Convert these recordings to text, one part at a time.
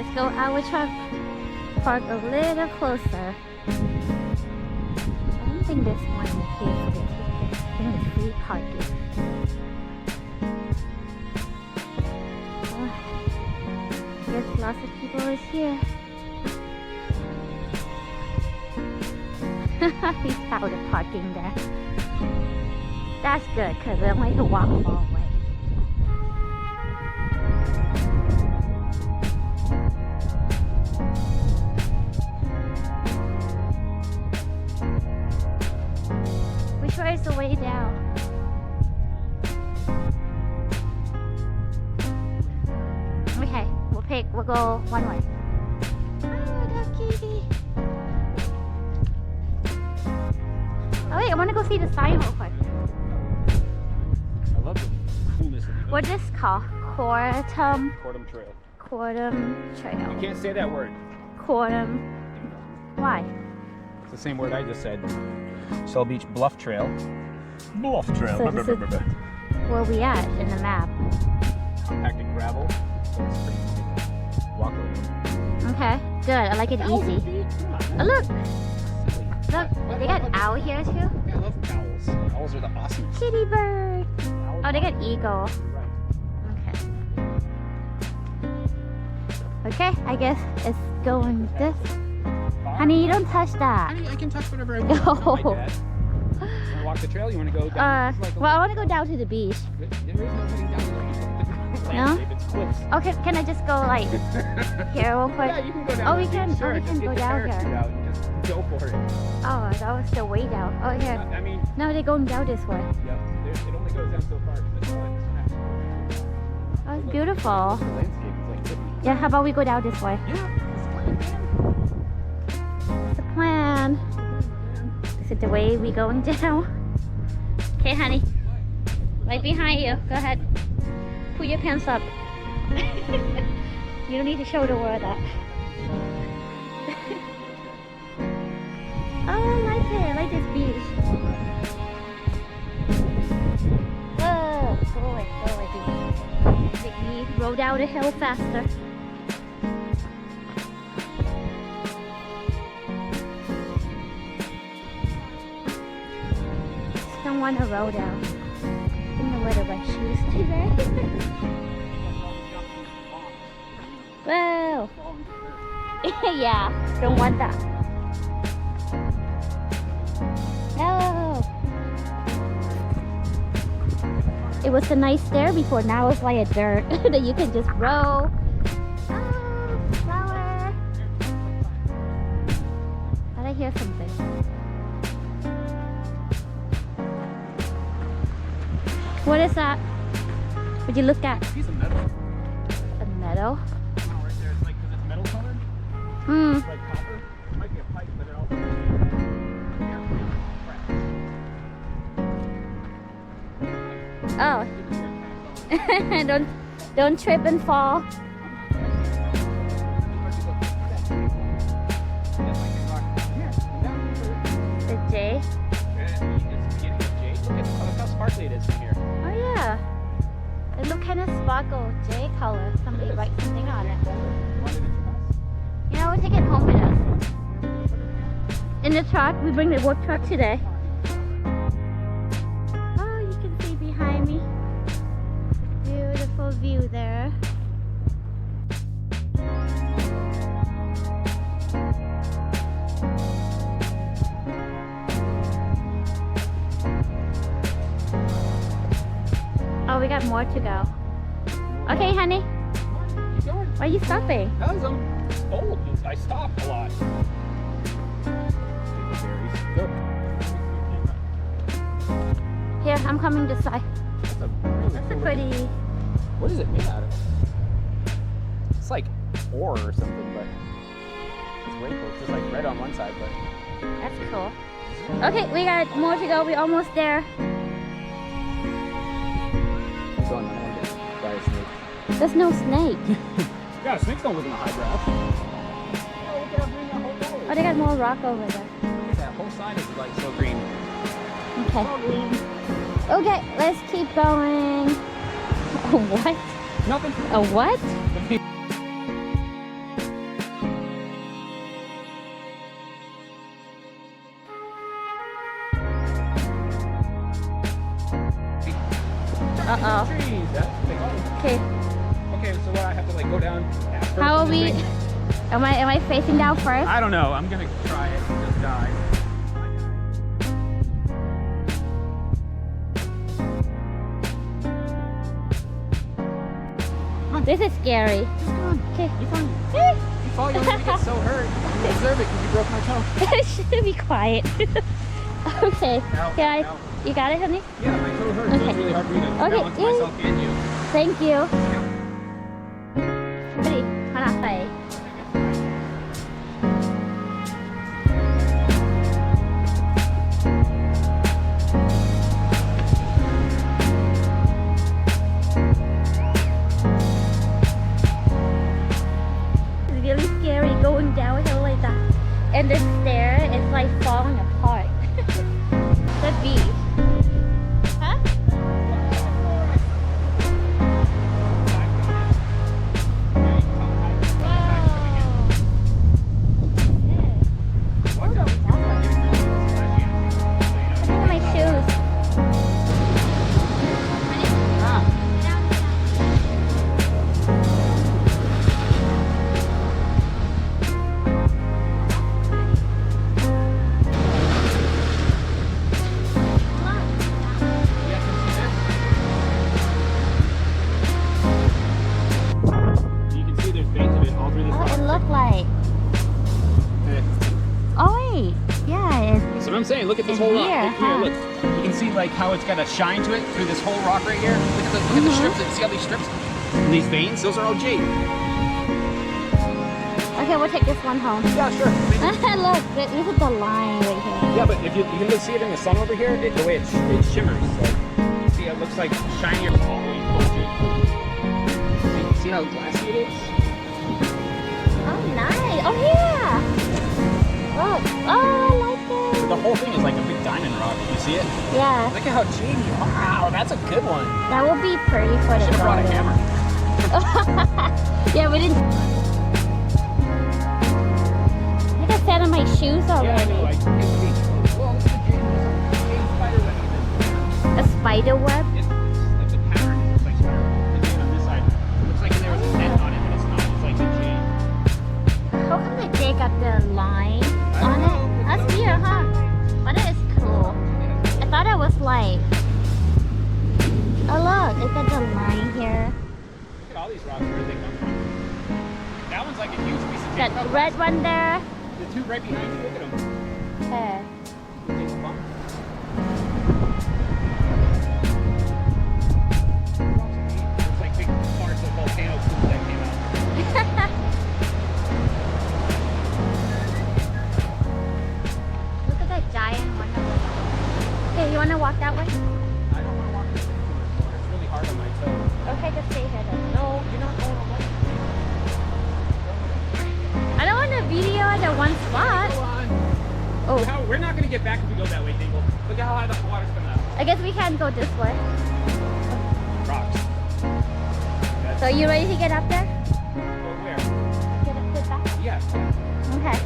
Let's go our truck. Park a little closer. I don't think this one is paid for the ticket. I think it's free parking. Oh, guess lots of people is here. We found the parking there. That's good because we don't have to walk far away. Which way is the way down? Okay, we'll go one way. Oh, that kitty. Oh wait, I want to go see the sign real quick. I love the coolness of it. What's this called? Quartum Trail. Trail. You can't say that word. Quartum. Why? It's the same word I just said. Shell Beach Bluff Trail. Bluff Trail. So this is where we at in the map. Compacted gravel. So it's pretty easy to walk over. Okay, good. I like it easy. Oh look! Look, they got owl here too. Yeah, I love owls. Owls are the awesome. Kitty bird. Oh, they got eagle. Right. Okay, I guess it's going this. Honey, you don't touch that. I can touch whatever I want. No. You want to walk the trail? You want to go down? Well, I want to go down to the beach. There is nobody down there. No? It's cliffs. Okay, can I just go like here real quick? Yeah, you can go down. Oh, we can. Sure, We can just go get the down parachute here. out and just go for it. Oh, that was the way down. Oh, here. I mean, No, they're going down this way. yeah, it only goes down so far. That's all Oh, it's beautiful. The landscape is like pretty. Yeah, how about we go down this way? Yeah, That's the plan. Is it the way we going down? Okay, honey. Right behind you. Go ahead. Put your pants up. You don't need to show the world that. Oh, I like it. I like this beach. Whoa, go away, beach. Make me roll down the hill faster. Just don't want to roll down. I don't know where to wear shoes today. Whoa. Yeah, don't want that. No. It was a nice stair before, now it's like a dirt that you can just roll. Oh, flower. Thought I hear something. What is that? Would you look at? a piece of metal. A metal? Oh, right there. It's like, because it's metal colored. Hmm. It's like copper. It might be a pipe, but it also Oh. Don't trip and fall. The J. Look how sparkly it is from here. Oh yeah. It look kind of sparkle, J color. Somebody write something on it. You know, we'll take it home with us. In the truck, we bring the work truck today. Oh, you can see behind me. Beautiful view there. Oh, we got more to go. Okay, honey. Keep going. Why are you stopping? Because I'm old. I stop a lot. Go. Here, I'm coming this side. That's a pretty... What is it made out of? It's like ore or something, but it's way cool. It's just like red on one side, but That's cool. Okay, we got more to go. We're almost there. it's on by a snake. There's no snake. Yeah, snakes don't live in the high grass. Oh, look at how green that whole wall is. Oh, they got more rock over there. Look at that whole side is like so green. Okay. So green. Okay, let's keep going. A what? Nothing. A what? Uh-oh. Trees. That's the thing. Oh, Okay. okay, so what, I have to like go down after? How are we? Am I facing down first? I don't know. I'm gonna try it and just die. This is scary. Okay. You're fine. You fall, you'll never get so hurt. You deserve it because you broke my toe. Should be quiet. Okay. Ow, Yeah, ow. you got it, honey? Yeah, my toe hurts. Okay. It's really hard for me to Okay, balance yeah. myself and you. Thank you. Ready? ขนาดใส่ It's really scary going downhill like that. And the stair is like falling apart. The beach. Huh? My shoes. You can see there's veins of it all through this Oh, rock. it looked like. Oh wait, yeah, it's So what I'm saying, look at this In whole here, rock. huh? Look. You can see like how it's got a shine to it through this whole rock right here. Look at the strips. See all these strips? And these veins, those are all jade. okay. We'll take this one home. Yeah, sure. Look, this is the line right here. Yeah, but if you can just see it in the sun over here, the way it shimmers. So, see, it looks like shinier all the way full jade. See how glassy it is? Oh, nice. Oh yeah. Look. Oh, I like The it. whole thing is like a big diamond rock. You see it? Yeah, Look at how jadey. Wow, that's a good one. that would be pretty for the Should have brought a garden. camera. Yeah, we didn't. I got sand on my shoes Yeah, I already. know. Like, well, look at the jade spider web even. A spider web. It's like the pattern looks like spider web. The jade on this side looks like there was a net on it, but it's not. It's like the jade. How come the J got the line I on don't know. it? That's weird, huh? But it is cool. I thought it was like. Oh look, it got the line here. Look at all these rocks, where they come from. That one's like a huge piece of That jade. red one there. The two right behind you, look at them. Okay. It's fun. It's like big parts of volcano poop that came out. Look at that giant one over there. Okay, you wanna walk that way? I don't want to walk this way too much more. It's really hard on my toe. Okay, just stay here then. No, you're not going away. I don't want to video at the one spot. Go on. Oh, We're not going to get back if we go that way, Dingle. Look at how high the water's coming out. I guess we can go this way. Rocks. So you ready to get up there? Go where? Get up to that? Yeah. Okay.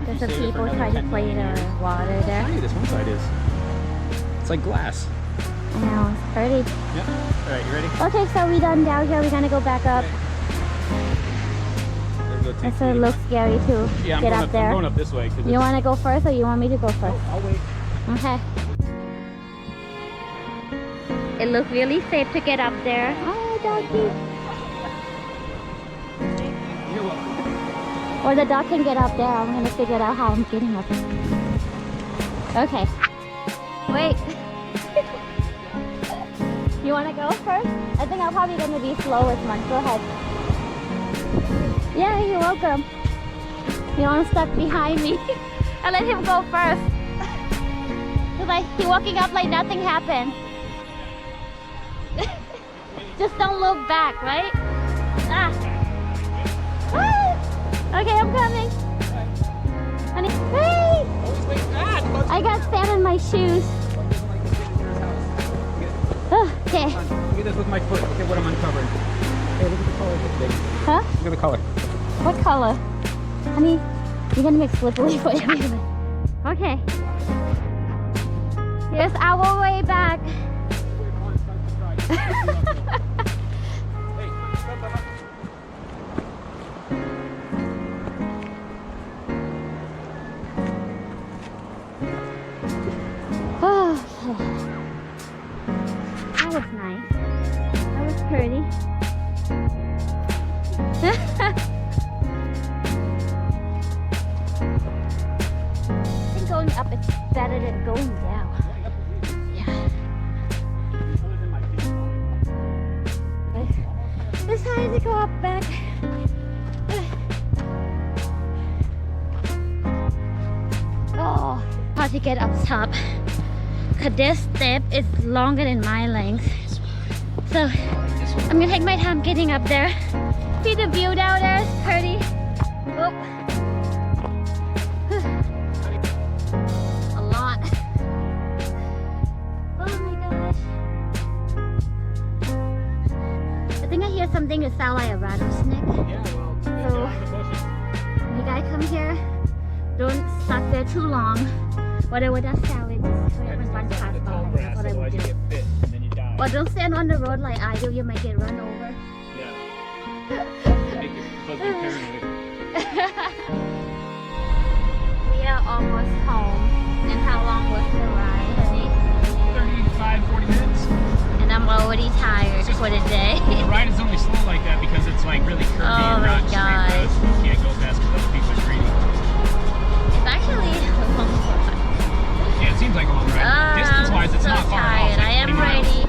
There's some people trying to play in the water there. Tiny this one side is. It's like glass. I know, it's pretty. Yep. All right, you ready? Okay, so we done down here. We're gonna go back up. That's a little scary too. Yeah, Get up there. I'm going up this way. You want to go first or you want me to go first? I'll wait. Okay. It looks really safe to get up there. Oh, doggy. You're welcome. Or the dog can get up there. I'm gonna figure out how I'm getting up there. Okay. Wait. You wanna go first? I think I'm probably gonna be slowest one. Go ahead. Yeah, you're welcome. You want stuck behind me? I let him go first. He's like, he's walking up like nothing happened. Just don't look back, right? Ah. Ah. Okay, I'm coming. Honey, hey! I got sand in my shoes. Okay. Look at this with my foot. Look at what I'm uncovering. Hey, look at the color of this thing. Huh? Look at the color. What color? Honey, you're gonna make slippery foot everywhere. Okay. Here's our way back. Oh, that was nice. That was pretty. I think going up is better than going down. Yeah. It's time to go up back. Oh, how to get up top. Cause this step is longer than my length. So I'm gonna take my time getting up there. See the view down there? It's pretty. Oh. A lot. Oh my gosh. I think I hear something that sounds like a rattlesnake. Yeah, well, So when you guys come here, don't stuck there too long. Whatever that sound is, just let it run past by. That's what I would otherwise you do. get bit and then you die. But don't stand on the road like I do, you might get run over. Yeah. Make your husband paranoid. We are almost home. And how long was the ride, honey? 40 minutes. And I'm already tired for the day. The ride is only slow like that because it's like really curvy Oh and my not straight roads. You can't go fast because other people are greedy. It's actually a long ride. Yeah, it seems like a long ride. Distance-wise, it's so not far at all. tired. It's like I am 20 miles. ready.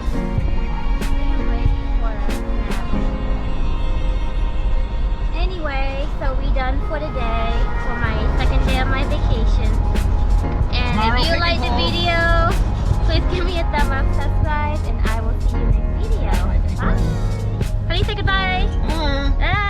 I am ready for a nap. Anyway, so we done for the day, for my second day of my vacation. And Tomorrow, if you take like it the home. video, please give me a thumb up, subscribe, and I will see you next video. Bye. How do you say goodbye? Bye.